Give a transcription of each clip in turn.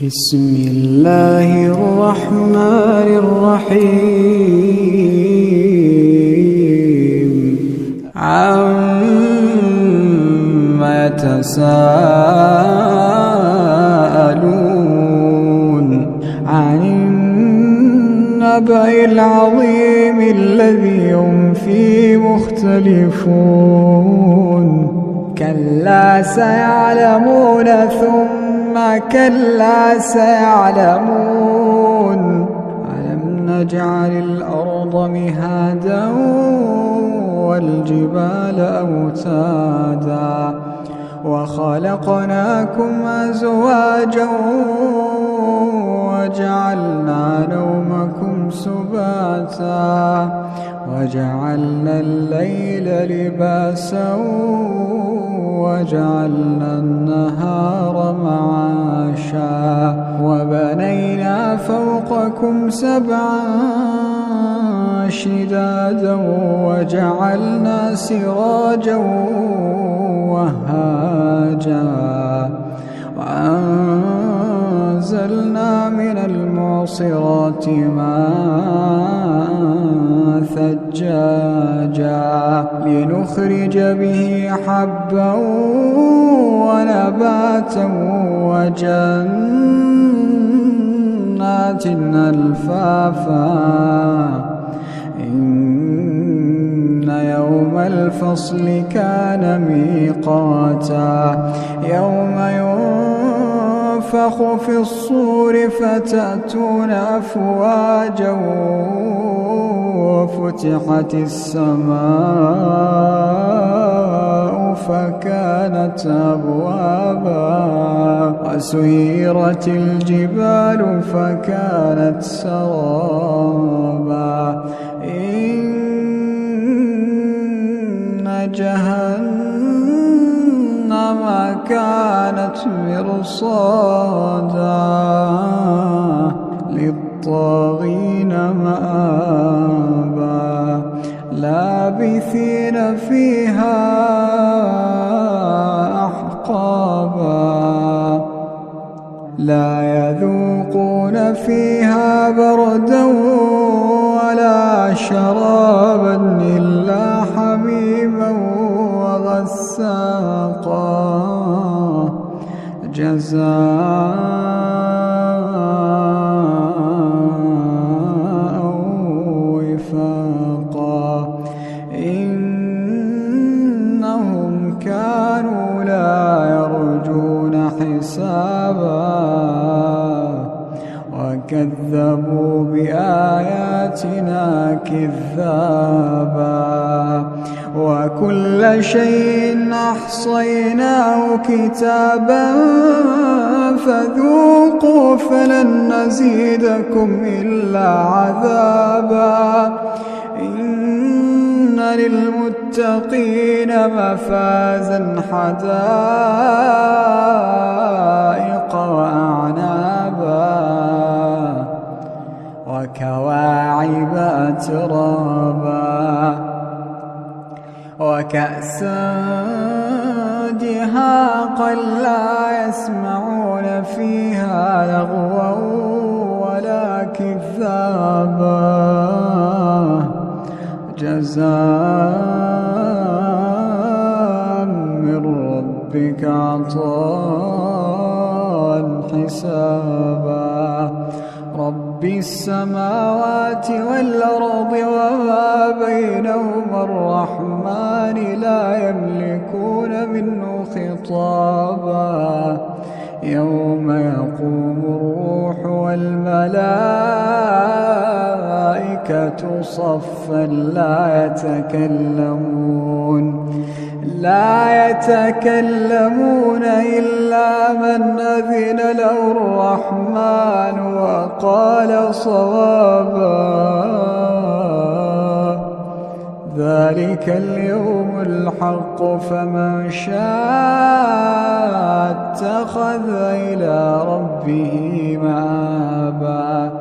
بسم الله الرحمن الرحيم عما يتساءلون عن النبأ العظيم الذي هم فيه مختلفون كلا سيعلمون ثم كلا سيعلمون ألم نجعل الأرض مهادا والجبال أوتادا وخلقناكم أزواجا وجعلنا نومكم سباتا وجعلنا الليل لباسا وجعلنا النهار معاشا وبنينا فوقكم سبعا شدادا وجعلنا سراجا وهاجا وأنزلنا من المعصرات ماء ثجاجا لنخرج به حبا ونباتا وجنات ألفافا إن يوم الفصل كان ميقاتا يوم ينفخ في الصور فتأتون أفواجا وفتحت السماء فكانت أبوابا وسيرت الجبال فكانت سرابا إن جهنم كانت مرصادا للطاغين مآبا لابثين فيها أحقابا لا يذوقون فيها بردا ولا شرابا إلا حميما وغساقا جزاء وفاقا إنهم كانوا لا يرجون حسابا وكذبوا بآياتنا كذابا وكل شيء أحصيناه كتابا فذوقوا فلن نزيدكم إلا عذابا إن للمتقين مفازا حدائق وأعنابا وكواعب أترابا وكأسا دهاقا لا يسمعون فيها لغوا ولا كذابا جزاء من ربك عطاء حسابا رب السماوات والأرض وما بينهما الرحمن لا يملكون منه خطابا يوم يقوم الروح والملائكة صفا لا يتكلمون إلا من أذن له الرحمن وقال صوابا ذلك اليوم الحق فمن شاء اتخذ إلى ربه مآبا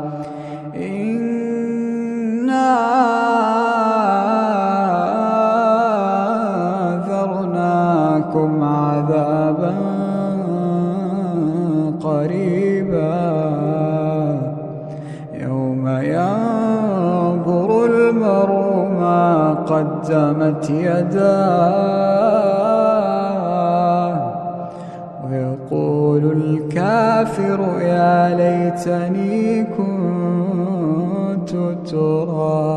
إنا أنذرناكم عذابا قريبا يوم ينظر المرء ما قدمت يداه ويقول الكافر يا ليتني كنت ترابا.